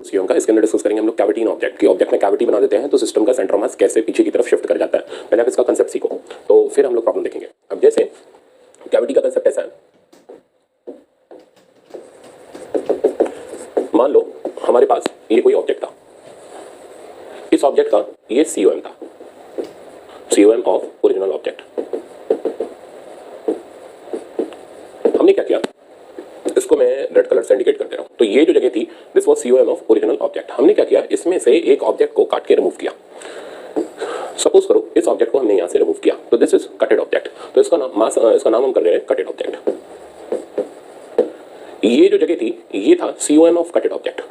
COM का इसके अंदर डिस्कस करेंगे हम लोग कैविटी इन ऑब्जेक्ट की। ऑब्जेक्ट में कैविटी बना देते हैं तो सिस्टम का सेंटर ऑफ मास कैसे पीछे की तरफ शिफ्ट कर जाता है, पहले आप इसका कंसेप्ट सीखो तो फिर हम लोग प्रॉब्लम देखेंगे। अब जैसे कैविटी का कंसेप्ट ऐसा है, मान लो हमारे पास ये कोई ऑब्जेक्ट था, इस ऑब्जेक्ट का ये सीओएम था, सीओएम ऑफ ओरिजिनल ऑब्जेक्ट। हमने क्या किया, इसको मैं रेड कलर से इंडिकेट कर दे रहा हूं। तो ये जो जगह थी this was COM of original object. हमने क्या किया, इसमें से एक ऑब्जेक्ट को काट के रिमूव किया। सपोज करो इस ऑब्जेक्ट को हमने यहां से रिमूव किया, तो दिस इज कटेड ऑब्जेक्ट। तो इसका नाम हम कर रहे हैं कटेड ऑब्जेक्ट। ये जो जगह थी ये था सीओएम ऑफ कटेड ऑब्जेक्ट।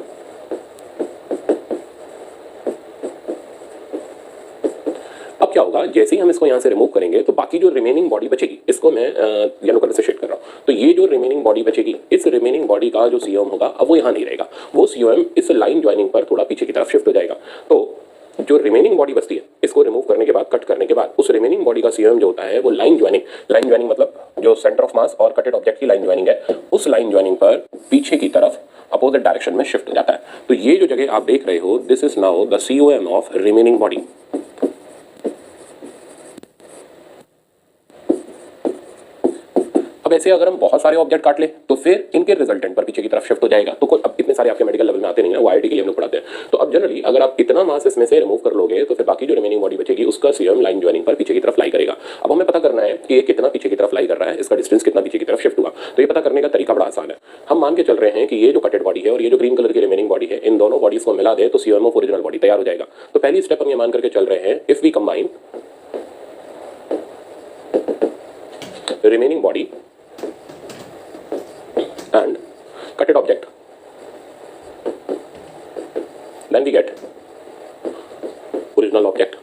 अब क्या होगा, जैसे ही हम इसको यहां से रिमूव करेंगे तो बाकी जो रिमेनिंग बॉडी बचेगी, इसको मैं येलो कलर से शेड कर रहा हूं, तो ये जो रिमेनिंग बॉडी बचेगी, इस रिमेनिंग बॉडी का जो सीओएम होगा अब वो यहां नहीं रहेगा, वो सीओएम इस लाइन ज्वाइनिंग पर थोड़ा पीछे की तरफ शिफ्ट हो जाएगा। तो जो रिमेनिंग बॉडी बचती है, इसको रिमूव करने के बाद, कट करने के बाद, उस रिमेनिंग बॉडी का सीओएम जो होता है वो लाइन ज्वाइनिंग मतलब जो सेंटर ऑफ मास और कटेड ऑब्जेक्ट की लाइन ज्वाइनिंग है, उस लाइन ज्वाइनिंग पर पीछे की तरफ अपोजिट डायरेक्शन में शिफ्ट हो जाता है। तो ये जो जगह आप देख रहे हो, this is now the COM of remaining body. अब ऐसे अगर हम बहुत सारे ऑब्जेक्ट काट ले तो फिर इनके रिजल्टेंट पर पीछे की तरफ शिफ्ट हो जाएगा। तो अब इतने सारे आपके मेडिकल लेवल में आते नहीं है, वो आईआईटी के लिए हम लोग पढ़ाते हैं। तो अब जनरली अगर आप इतना मास इसमें से रिमूव कर लोगे तो फिर बाकी जो रिमेनिंग बॉडी बचेगी उसका सीओएम लाइन ज्वाइनिंग पर पीछे की तरफ लाई करेगा। अब हमें पता करना है कि ये कितना पीछे की तरफ लाई कर रहा है, इसका डिस्टेंस कितना पीछे की तरफ शिफ्ट हुआ। तो ये पता करने का तरीका बड़ा आसान है। हम मान के चल रहे हैं कि ये जो कटेड बॉडी है और ये जो ग्रीन कलर की रिमेनिंग बॉडी है, इन दोनों बॉडीज को मिला दे तो सीओएम ऑफ ओरिजिनल बॉडी तैयार हो जाएगा। तो पहली स्टेप हम ये मान करके चल रहे हैं, if we combine remaining body and cutted object, then we get original object.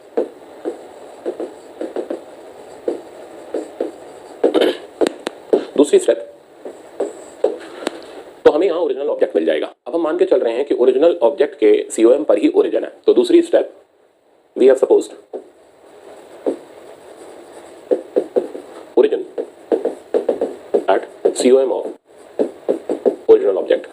दूसरी स्टेप, तो हमें यहां ओरिजिनल ऑब्जेक्ट मिल जाएगा। अब हम मान के चल रहे हैं कि ओरिजिनल ऑब्जेक्ट के सीओएम पर ही ओरिजिन है। तो दूसरी step, we have supposed origin at COM of original object.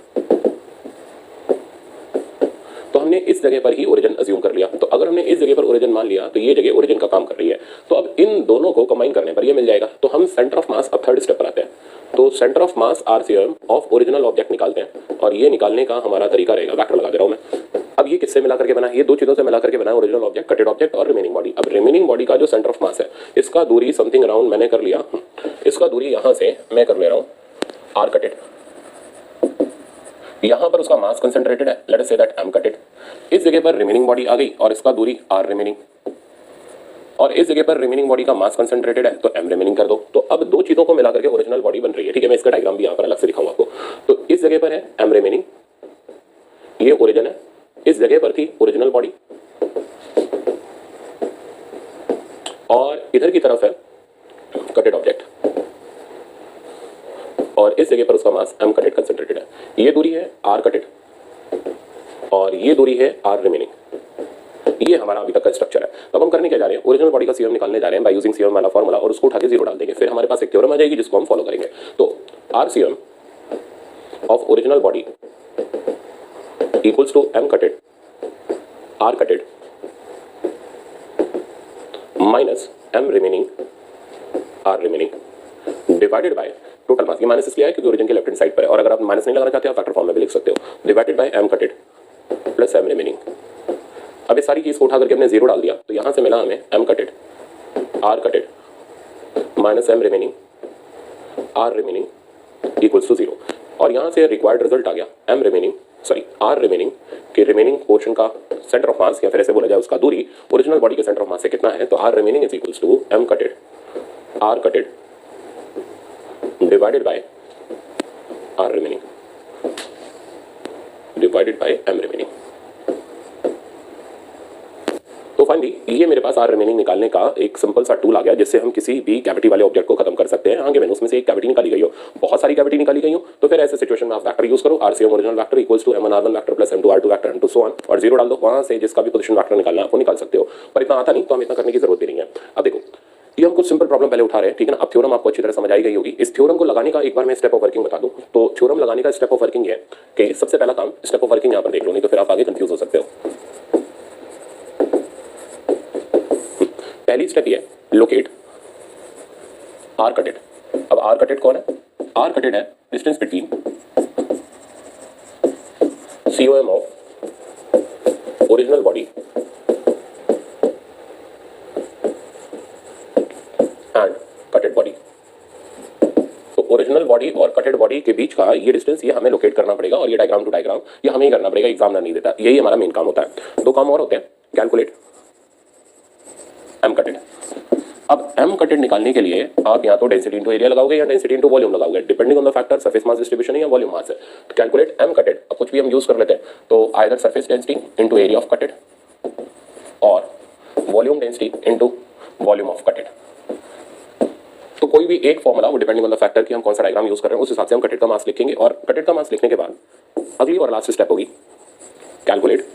तो हमने इस जगह पर ही ओरिजिन अज्यूम कर लिया। तो अगर हमने इस जगह पर ओरिजिन मान लिया तो ये जगह ओरिजिन का काम कर रही है। तो अब इन दोनों को कंबाइन करने पर ये मिल जाएगा। तो हम सेंटर ऑफ मास अब थर्ड स्टेप पर आते हैं। तो centre of mass or COM of original object निकालते हैं, और ये निकालने का हमारा तरीका रहेगा, वेक्टर लगा दे रहा हूं मैं। अब ये किससे मिला करके बना है, ये दो चीजों से मिला करके बना है, ओरिजिनल ऑब्जेक्ट, कटेड ऑब्जेक्ट और रिमेनिंग बॉडी। अब रिमेनिंग बॉडी का जो सेंटर ऑफ मास है, इसका दूरी समथिंग अराउंड मैंने कर लिया, इसका दूरी यहां से मैं कर ले रहा हूं आर कटेड। यहां पर उसका मास कंसंट्रेटेड है, let us say that M कटेड। इस जगह पर रिमेनिंग बॉडी आ गई और इसका दूरी आर रिमेनिंग, और इस जगह पर रिमेनिंग बॉडी का मास कंसंट्रेटेड है तो एम रिमेनिंग कर दो। तो अब दो चीजों को मिला करके ओरिजिनल बॉडी बन रही है। ठीक है, मैं इसका डायग्राम भी यहां पर अलग से दिखाऊंगा आपको। तो इस जगह पर है एम रिमेनिंग, ये ओरिजिन है, इस जगह पर थी ओरिजिनल बॉडी, और इधर की तरफ है कटेड ऑब्जेक्ट, और इस जगह पर उसका मास एम कटेड कंसंट्रेटेड है। ये दूरी है आर कटेड और ये दूरी है आर रिमेनिंग। ये हमारा अभी तक का स्ट्रक्चर है। तो अब हम करने क्या जा रहे हैं, ओरिजिनल बॉडी का सीओएम निकालने जा रहे हैं बाय यूजिंग सीओएम वाला फॉर्मूला, और उसको उठा के जीरो डाल देंगे। फिर हमारे पास एक थ्योरम आ जाएगी जिसको हम फॉलो करेंगे। तो r COM of original body equals to M cutted are cutted minus m remaining are remaining divided by total mass. ये माइनस इसलिए है क्योंकि ओरिजिन के लेफ्ट हैंड साइड पर है, और अगर आप माइनस नहीं लगाना चाहते हो आप फैक्टर फॉर्म में भी लिख सकते हो, divided by m cutted plus m remaining. अब इस सारी चीज को उठा करके हमने जीरो डाल दिया, तो यहां से मिला हमें m cutted are cutted minus m remaining are remaining equals to zero, और यहां से रिक्वायर्ड रिजल्ट आ गया एम रिमेनिंग आर रिमेनिंग के रिमेनिंग पोर्शन का सेंटर ऑफ मास, या फिर ऐसे बोला जाए उसका दूरी ओरिजिनल बॉडी के सेंटर ऑफ मास से कितना है। तो are remaining is equals to M cutted are cutted divided by r remaining divided by m remaining। तो फाइनली ये मेरे पास आर रिमेनिंग निकालने का एक सिंपल सा टूल आ गया, जिससे हम किसी भी कैविटी वाले ऑब्जेक्ट को खत्म कर सकते हैं। आगे मैंने उसमें से एक कैविटी निकाली गई हो, बहुत सारी कैविटी निकाली गई हो, तो फिर ऐसे सिचुएशन में आप वेक्टर यूज करो, RCM original vector equals to m1r1 vector plus m2r2 vector and so on, और जीरो डाल दो। वहां से जिसका भी पोजीशन वेक्टर निकालना है आपको निकाल सकते हो, पर इतना आता नहीं तो हम इतना करने की जरूरत भी नहीं है। अब देखो ये हम कुछ सिंपल प्रॉब्लम पहले उठा रहे हैं, ठीक है ना। अब थ्योरम आपको अच्छी तरह समझ आई गई होगी। इस थ्योरम को लगाने का एक बार मैं स्टेप ऑफ वर्किंग बता दूं। तो थ्योरम लगाने का स्टेप ऑफ वर्किंग ये है कि सबसे पहला काम स्टेप ऑफ वर्किंग यहां पर देख लो, नहीं तो फिर आप आगे कंफ्यूज हो सकते हो। पहली स्टेप ये लोकेट आर कटेड। अब आर कटेड कौन है? आर कटेड है distance between COM of original body and कटेड body. तो ओरिजिनल बॉडी और कटेड बॉडी के बीच का ये डिस्टेंस ये हमें लोकेट करना पड़ेगा, और ये डायग्राम टू डायग्राम ये हमें ही करना पड़ेगा, एग्जामिनर नहीं देता। यही हमारा मेन काम होता है। दो काम और होते हैं, कैलकुलेट एम कटेड। अब एम कटेड निकालने के लिए आप या तो डेंसिटी इंटू एरिया लगाओगे या डेंसिटी इंटू वॉल्यूम लगाओगे, depending on the factor surface mass distribution है या वॉल्यूम मास है। तो कैलकुलेट एम कटेड, अब कुछ भी हम यूज कर लेते हैं, तो either surface density into area of cutted और volume density into volume of cutted. तो कोई भी एक फॉर्मूला, वो डिपेंडिंग ऑन द फैक्टर कि हम कौन सा डायग्राम यूज कर रहे हैं, उस हिसाब से हम कटेड का मास लिखेंगे। और कटेड का मास लिखने के बाद अगली और लास्ट स्टेप होगी कैलकुलेट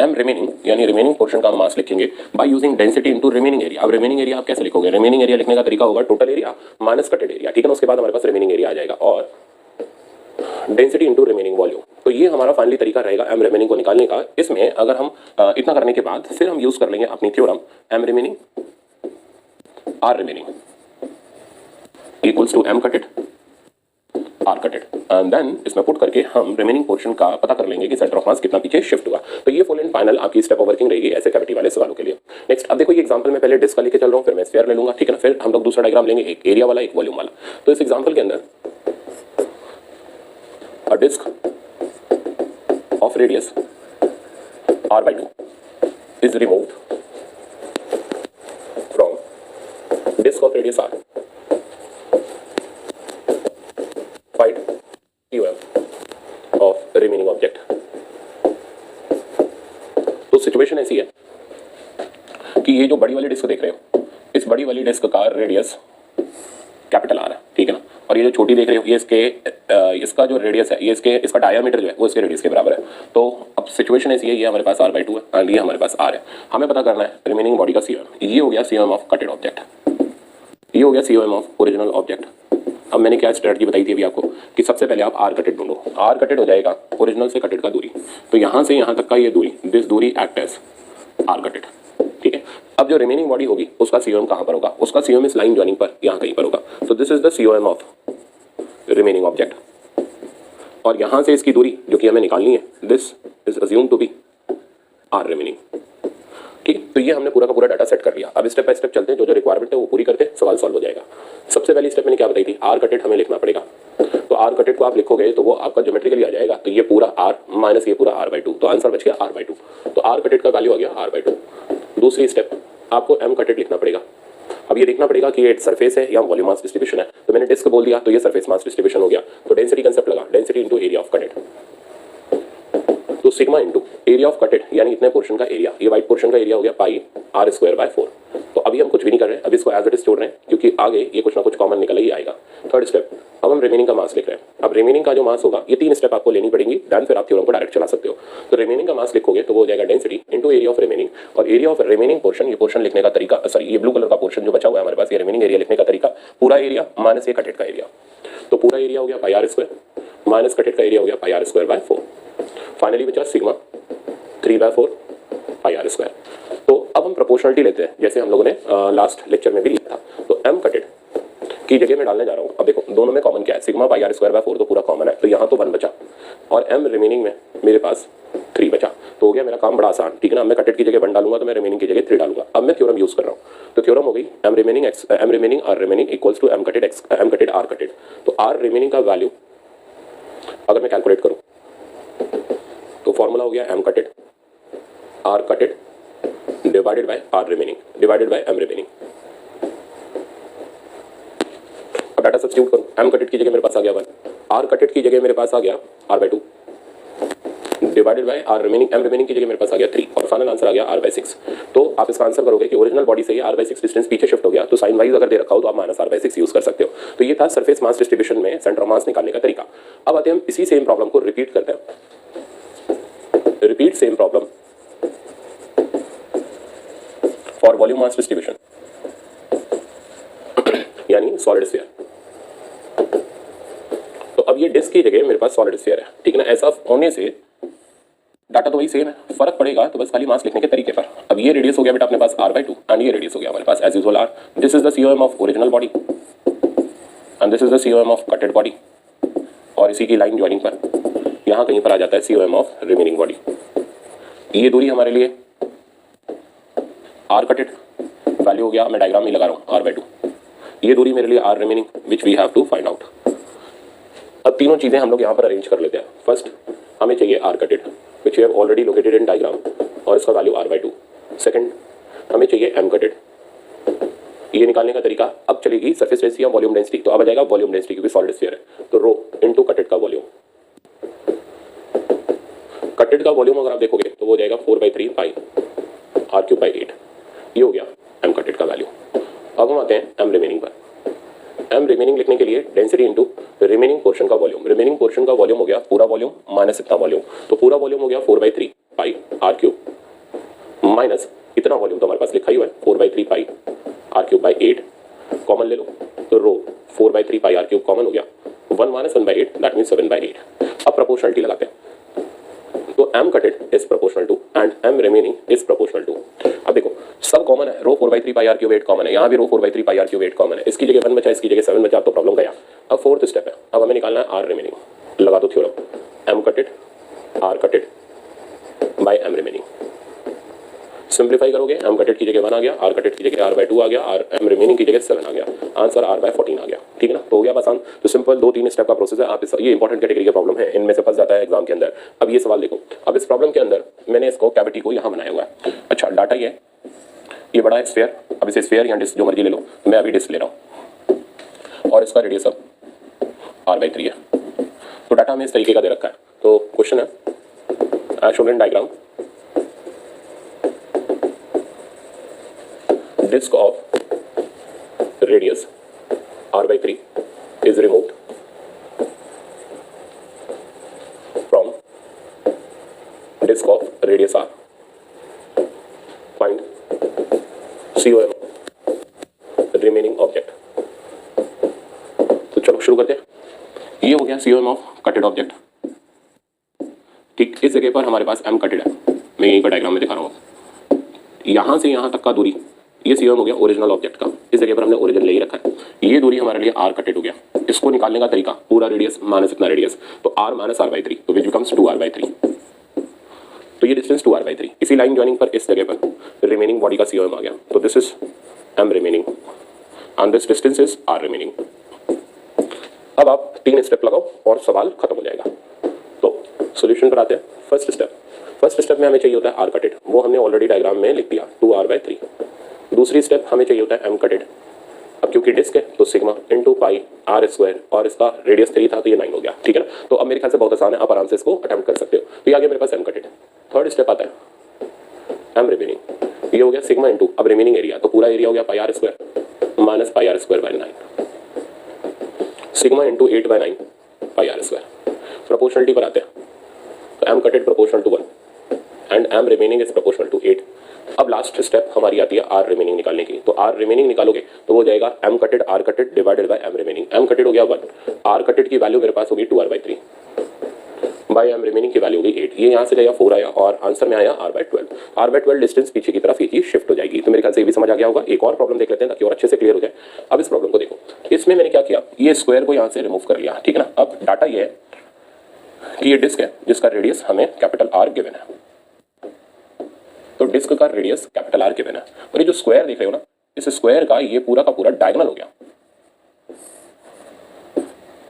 एम रिमेनिंग, यानी रिमेनिंग पोर्शन का मास लिखेंगे by using density into remaining area. अब रिमेनिंग एरिया आप कैसे लिखोगे? रिमेनिंग एरिया लिखने का तरीका होगा टोटल एरिया माइनस कटेड एरिया, ठीक है ना। उसके बाद हमारे पास रिमेनिंग एरिया आ जाएगा और डेंसिटी इनटू रिमेनिंग वॉल्यूम। तो ये हमारा फाइनली तरीका रहेगा एम रिमेनिंग को निकालने का। इसमें अगर हम इतना करने के बाद फिर हम यूज कर लेंगे अपनी theorem m remaining are remaining equals to M cutted are cutted, and then इसमें पुट करके हम रिमेनिंग पोर्शन का पता कर लेंगे कि सेंटर ऑफ मास कितना पीछे शिफ्ट हुआ। तो ये फुल एंड फाइनल आपकी स्टेप ऑफ वर्किंग रहेगी ऐसे कैविटी वाले सवालों के लिए। नेक्स्ट अब देखो ये एग्जांपल में पहले डिस्क का लेके चल रहा हूँ, फिर मैं स्फीयर ले लूंगा, ठीक है ना। फिर हम लोग दूसरा डायग्राम लेंगे, एक एरिया वाला एक वॉल्यूम वाला। तो इस एग्जांपल के अंदर a disc of radius r/2 is removed from disk of radius r. Find COM of remaining object. तो सिचुएशन ऐसी है कि ये जो बड़ी वाली डिस्क देख रहे हो, इस बड़ी वाली डिस्क का रेडियस कैपिटल आर है, ठीक है ना। और ये जो छोटी देख रहे हो ये इसका जो रेडियस है, ये इसका डायमीटर जो है वो इसके रेडियस के बराबर है। तो अब सिचुएशन ऐसी है, ये हमारे पास r/2 है एंड ये हमारे पास r है। हमें पता करना है रिमेनिंग बॉडी का COM। ये हो गया COM ऑफ कटेड ऑब्जेक्ट, ये हो गया COM ऑफ ओरिजिनल ऑब्जेक्ट। अब मैंने क्या स्ट्रेटजी बताई थी अभी आपको कि सबसे पहले आप आर कटेड ढूंढो। आर कटेड हो जाएगा ओरिजिनल से कटेड का दूरी, तो यहाँ से यहाँ तक का ये दूरी, दिस दूरी एक्ट एज आर कटेड, ठीक है। अब जो रिमेनिंग बॉडी होगी उसका COM कहाँ पर होगा? उसका COM इस लाइन जॉइनिंग पर यहाँ कहीं पर होगा। So this is the COM of remaining object, और यहाँ से इसकी दूरी जो कि हमें निकालनी है, this is assume to be r remaining, ठीक है। तो ये हमने पूरा का पूरा डाटा सेट कर लिया। अब स्टेप बाय स्टेप चलते हैं, जो जो रिक्वायरमेंट है वो पूरी करते हैं, सवाल सॉल्व हो जाएगा। सबसे पहली स्टेप मैंने क्या बताई थी? आर कटेड हमें लिखना पड़ेगा। तो आर कटेड को आप लिखोगे तो वो आपका ज्योमेट्रिकली आ जाएगा। तो ये पूरा आर माइनस ये पूरा r/2, तो आंसर बच गया r/2। तो आर कटेड का वैल्यू आ गया r/2। दूसरी स्टेप आपको एम कटेड लिखना पड़ेगा। अब ये देखना पड़ेगा कि ये सरफेस है या वॉल्यूम मास डिस्ट्रीब्यूशन है। तो मैंने डिस्क बोल दिया तो ये सरफेस मास डिस्ट्रीब्यूशन हो गया। तो डेंसिटी कंसेप्ट लगा, density into area of cutted, तो सिग्मा इंटू एरिया ऑफ कटेड यानी इतने पोर्शन का एरिया, ये वाइट पोर्शन का एरिया हो गया पाई r²/4। तो अभी हम कुछ भी नहीं कर रहे हैं, अभी इसको एज इट इज छोड़ रहे हैं क्योंकि आगे ये कुछ ना कुछ कॉमन निकल ही आएगा। थर्ड स्टेप, अब हम रिमेनिंग का मास लिख रहे हैं। अब रिमेनिंग का जो मास होगा, ये 3 स्टेप आपको लेनी पड़ेंगी, देन फिर आप थ्योरम को डायरेक्ट चला सकते हो। तो रिमेनिंग का मास लिखोगे तो वो हो जाएगा density into area of remaining, और एरिया ऑफ रिमेनिंग पोर्शन, ये पोर्शन लिखने का तरीका, सॉरी ये ब्लू कलर का पोर्शन जो बचा हुआ है हमारे पास, ये रिमेनिंग एरिया लिखने का तरीका, पूरा एरिया माइनस ये कटेड का एरिया। तो पूरा एरिया हो गया पाई r² माइनस कटेड का एरिया हो गया पाई r²/4। फाइनली बचा सिग्मा 3/4 पाई r²। तो अब हम प्रोपोर्शनलिटी लेते हैं, जैसे हम लोगों ने लास्ट लेक्चर में भी लिया था। तो एम कटेड की जगह में डालने जा रहा हूँ। अब देखो दोनों में कॉमन क्या है? सिग्मा पाई r²/4 तो पूरा कॉमन है, तो यहाँ तो 1 बचा, और एम रिमेनिंग में मेरे पास 3 बचा। तो हो गया मेरा काम बड़ा आसान, ठीक है ना। मैं कटेड की जगह 1 डालूंगा तो मैं रिमेनिंग की जगह 3 डालूंगा। अब मैं थ्योरम यूज कर रहा हूँ। तो थ्योरम हो गई M remaining are remaining equals to M cutted are cutted. तो आर रिमेनिंग का वैल्यू अगर मैं कैलकुलेट करूँ तो फॉर्मूला हो गया m cutted are cutted divided by r remaining divided by m remaining. अब डाटा सब्स्टिट्यूट करूं, एम कटेड की जगह मेरे पास आ गया 1, आर कटेड की जगह मेरे पास आ गया r/2 divided by r remaining, m remaining की जगह मेरे पास आ गया 3, और फाइनल आंसर आ गया r/6। तो आप इसका आंसर करोगे कि ओरिजिनल बॉडी से ये r/6 डिस्टेंस पीछे शिफ्ट हो गया, तो साइन वाइज अगर दे रखा हो तो आप माइनस r/6 यूज कर सकते हो। तो ये था सरफेस मास डिस्ट्रीब्यूशन में सेंटर ऑफ मास निकालने का तरीका। अब आते हैं हम इसी सेम प्रॉब्लम को रिपीट करते हैं। Repeat same problem for volume mass distribution. Remaining solid sphere. तो अब ये डिस्क की जगह मेरे पास सॉलिड स्फीयर है, ठीक है ना। ऐसा होने से डाटा तो वही सेम है, फर्क पड़ेगा तो बस खाली मास लिखने के तरीके पर। अब ये रेडियस हो गया बेटा अपने पास r/2 एंड ये रेडियस हो गया हमारे पास as usual r। This is the COM of original body and this is the COM of cutted body, और इसी की लाइन ज्वाइनिंग पर यहाँ कहीं पर आ जाता है COM ऑफ रिमेनिंग बॉडी। ये दूरी हमारे लिए r कटेड वैल्यू हो गया, मैं डायग्राम में लगा रहा हूँ r/2। ये दूरी मेरे लिए r remaining which we have to find out. अब तीनों चीजें हम लोग यहाँ पर अरेंज कर लेते हैं। फर्स्ट हमें चाहिए r cutted which we have already located in diagram और इसका वैल्यू r/2। सेकंड हमें चाहिए m कटेड, ये निकालने का तरीका अब चलेगी सरफेस डेंसिटी या वॉल्यूम डेंसिटी। तो अब आ जाएगा वॉल्यूम डेंसिटी क्योंकि सॉलिड स्फीयर है, तो रो इनटू कटेड का वॉल्यूम। कटेड का वॉल्यूम अगर आप देखोगे तो वो हो जाएगा 4/3 पाई r³/8। ये हो गया m कटेड का वैल्यू। अब हम आते हैं m रिमेनिंग पर। m रिमेनिंग लिखने के लिए डेंसिटी इनटू रिमेनिंग पोर्शन का वॉल्यूम। रिमेनिंग पोर्शन का वॉल्यूम हो गया पूरा वॉल्यूम माइनस इतना वॉल्यूम, तो पूरा वॉल्यूम हो गया 4/3 पाई r³ माइनस इतना वॉल्यूम तो हमारे पास लिखा ही हुआ है 4/3 पाई r³/8। कॉमन ले लो तो रो 4/3 पाई r³ कॉमन हो गया, 1 माइनस 1/8 दैट मीन्स 7/8। अब प्रोपोर्शनलिटी लगाते हैं, तो m cutted is proportional to and m remaining is proportional to. अब देखो सब कॉमन है, रो 4/3 पाई r³/8 कॉमन है, यहाँ भी रो 4/3 पाई r³/8 कॉमन है। इसकी जगह 1 बचा, इसकी जगह 7 बचा, अब तो प्रॉब्लम गया। अब फोर्थ स्टेप है, अब हमें निकालना है r रिमेनिंग। लगा दो theorem, m कटेड r कटेड bye m remaining. Simplify करोगे m कटेड की जगह 1 आ गया, r कटेड की जगह r/2 आ गया, m रिमेनिंग की जगह 7 आ गया, आंसर r/14 आ गया, ठीक है ना। तो हो गया आसान। तो सिंपल 2-3 स्टेप का प्रोसेस है। आप ये इंपॉर्टेंट कैटेगरी का प्रॉब्लम है, इनमें से फंस जाता है एग्जाम के अंदर। अब ये सवाल देखो, अब इस प्रॉब्लम के अंदर मैंने इसको कैविटी को यहाँ बनाया हुआ है। अच्छा डाटा ये बड़ा है स्फीयर, अब इसे स्फीयर या डिस्क जो मर्जी ले लो, मैं अभी डिस्क ले रहा हूँ और इसका रेडियस अब r/3 है। तो डाटा हमें इस तरीके का दे रखा है। तो क्वेश्चन है as shown in diagram, disk of radius r/3 is removed from disk of radius r. Find COM remaining object. तो चलो शुरू करते हैं। ये हो गया COM ऑफ कटेड ऑब्जेक्ट, ठीक। इस जगह पर हमारे पास m कटेड है, मैं यहीं पर डायग्राम में दिखा रहा हूँ। यहाँ से यहाँ तक का दूरी ये COM हो गया ओरिजिनल ऑब्जेक्ट का, इस जगह पर हमने ओरिजिन ले ही रखा है। ये दूरी हमारे लिए r कटेड हो गया। इसको निकालने का तरीका पूरा रेडियस माइनस इतना रेडियस, तो r माइनस r/3, तो विच बिकम्स 2r/3। तो ये डिस्टेंस 2r/3। इसी लाइन ज्वाइनिंग पर इस जगह पर रिमेनिंग बॉडी का COM आ गया, तो this is m remaining and this distance is r remaining. अब आप 3 स्टेप लगाओ और सवाल खत्म हो जाएगा। तो सॉल्यूशन पर आते हैं। फर्स्ट स्टेप में हमें चाहिए होता है r कटेड, वो हमने ऑलरेडी डायग्राम में लिख दिया 2r/3। दूसरी स्टेप हमें चाहिए होता है m कटेड। अब क्योंकि डिस्क है तो सिग्मा इनटू पाई r² और इसका रेडियस 3 था तो ये 9 हो गया, ठीक है ना। तो अब मेरे ख्याल से बहुत आसान है, आप आराम से इसको अटेम्प्ट कर सकते हो। तो ये आ गया मेरे पास m कटेड। थर्ड स्टेप आता है m रिमेनिंग, ये हो गया सिग्मा इनटू अब रिमेनिंग एरिया, तो पूरा एरिया हो गया pi r² minus pi r²/9, sigma into 8/9 pi r²। Proportionality पर आते हैं, तो m cutted proportional to 1 and m remaining is proportional to 8। अब लास्ट स्टेप हमारी आती है r रिमेनिंग निकालने की। तो r रिमेनिंग निकालोगे तो वो जाएगा m कटेड r कटेड divided by m रिमेनिंग। m कटेड हो गया 1, r कटेड की वैल्यू मेरे पास होगी 2r/3 बाय m रिमेनिंग की वैल्यू होगी 8। ये यहाँ से जाएगा 4 आया और आंसर में आया r/12। r/12 डिस्टेंस पीछे की तरफ ये चीज शिफ्ट हो जाएगी। तो मेरे ख्याल से ये भी समझ आ गया होगा। एक और प्रॉब्लम देख लेते हैं ताकि और अच्छे से क्लियर हो जाए। अब इस प्रॉब्लम को देखो, इसमें मैंने क्या किया, ये स्क्वायर को यहाँ से रिमूव कर लिया, ठीक है ना। अब डाटा ये है कि ये डिस्क है जिसका रेडियस हमें कैपिटल R गिवन है, तो डिस्क का रेडियस कैपिटल R गिवन है। और ये जो स्क्वायर देख रहे हो ना, इस स्क्वायर का ये पूरा का पूरा डायगोनल हो गया।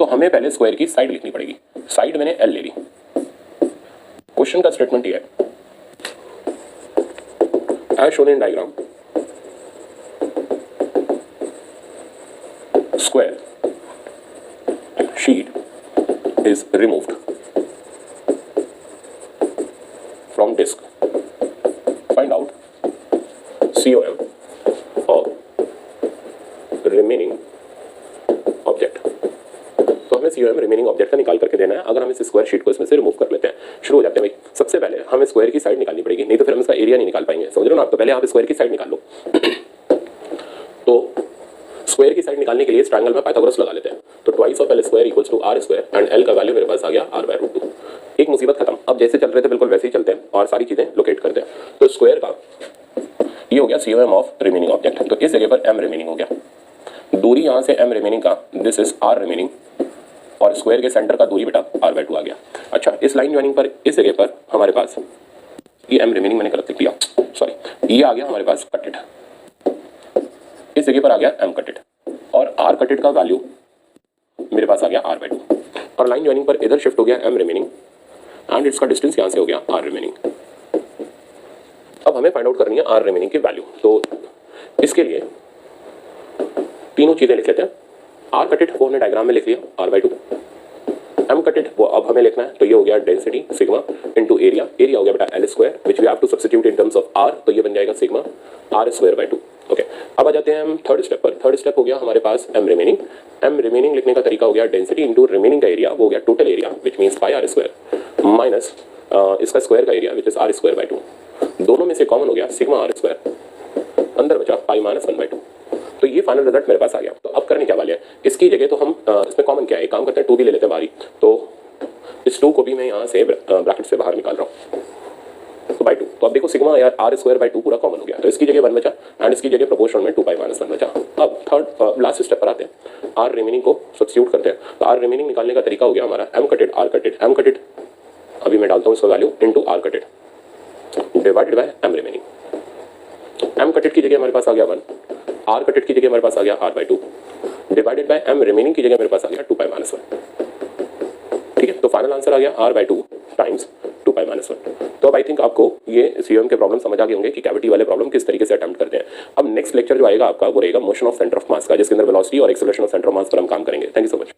तो हमें पहले स्क्वायर की साइड लिखनी पड़ेगी। साइड मैंने L ले ली। क्वेश्चन का स्टेटमेंट ये है as shown in diagram, square sheet is removed from disk. Find out COM of remaining object। तो हमें COM रिमेनिंग ऑब्जेक्ट का निकाल करके देना है। अगर हम इस स्क्वायर शीट को इसमें से रिमूव कर लेते हैं, शुरू हो जाते हैं भाई। सबसे पहले हमें स्क्वायर की साइड निकालनी पड़ेगी, नहीं तो फिर हम इसका एरिया नहीं निकाल पाएंगे, समझ रहे हो ना आप। तो पहले आप स्क्वायर की साइड निकाल लो। तो स्क्वायर की साइड निकालने के लिए इस ट्रायंगल में पाइथागोरस लगा लेते हैं। तो twice of l square equals to r square and l का वैल्यू मेरे पास आ गया r बाय रूट 2। एक मुसीबत खत्म। अब जैसे चल रहे थे बिल्कुल वैसे ही चलते हैं और सारी चीजें लोकेट करते हैं। तो स्क्वायर का ये हो गया COM ऑफ रिमेनिंग ऑब्जेक्ट, तो इस जगह पर m रिमेनिंग हो गया। दूरी यहाँ से m रिमेनिंग का दिस इज r रिमेनिंग और स्क्वायर के सेंटर का दूरी बेटा r बाय 2 आ गया। अच्छा, इस लाइन ज्वाइनिंग पर इस जगह पर हमारे पास ये m रिमेनिंग मैंने गलत लिख लिया, सॉरी, ये आ गया हमारे पास कटेड, इस जगह पर आ गया m कटेड और r कटेड का वैल्यू मेरे पास आ गया r बाय 2 और लाइन ज्वाइनिंग पर इधर शिफ्ट हो गया m रिमेनिंग एंड इसका डिस्टेंस यहाँ से हो गया r रिमेनिंग। अब हमें फाइंड आउट करनी है r रिमेनिंग की वैल्यू, तो इसके लिए तीनों चीजें लिख लेते हैं। r कटेड वो हमने डायग्राम में लिख लिया r बाय 2, m कटेड वो अब हमें लिखना है, तो ये हो गया density sigma into area, area हो गया बेटा l square which we have to substitute in terms of r, तो ये बन जाएगा sigma r square by 2। Okay, अब आ जाते हैं हम थर्ड स्टेप पर। थर्ड स्टेप हो गया हमारे पास m रिमेनिंग। m रिमेनिंग लिखने का तरीका हो गया डेंसिटी इनटू रिमेनिंग का एरिया, वो हो गया total area which means pi r square minus इसका स्क्वायर का area which is r square by 2। दोनों में से कॉमन हो गया सिग्मा r स्क्वायर, अंदर बचा पाई माइनस 1 बाय 2। तो ये फाइनल रिजल्ट मेरे पास आ गया। तो अब करने क्या वाले हैं, इसकी जगह तो हम इसमें कॉमन क्या है, एक काम करते हैं 2 भी ले लेते हैं बाहरी, तो इस 2 को भी मैं यहाँ से ब्रैकेट से बाहर निकाल रहा हूँ, तो बाय 2। तो अब देखो सिग्मा यार r स्क्वायर बाय 2 पूरा कॉमन हो गया, तो इसकी जगह 1 बचा एंड इसकी जगह प्रोपोर्शन में 2 पाई माइनस 1 बचा। अब थर्ड लास्ट स्टेप पर आते हैं, r रिमेनिंग को सब्स्टिट्यूट करते हैं। तो r रिमेनिंग निकालने का तरीका हो गया हमारा m कटेड r कटेड, m कटेड अभी मैं डालता हूँ इसका value into r कटेड divided by m रिमेनिंग। m कटेड की जगह हमारे पास आ गया 1, r कटेड की जगह हमारे पास आ गया r by 2 divided by m remaining की जगह मेरे पास आ गया 2 पाई माइनस 1। ठीक है, तो फाइनल आंसर आ गया r by 2 times 2 pi minus 1। तो अब आई थिंक आपको ये COM के प्रॉब्लम समझ आ गए होंगे कि कैविटी वाले प्रॉब्लम किस तरीके से अटेम्प्ट करते हैं। अब नेक्स्ट लेक्चर जो आएगा आपका वो रहेगा मोशन ऑफ सेंटर ऑफ मास का, जिसके अंदर वेलोसिटी और एक्सेलरेशन ऑफ सेंटर ऑफ मास पर हम काम करेंगे। Thank you so much.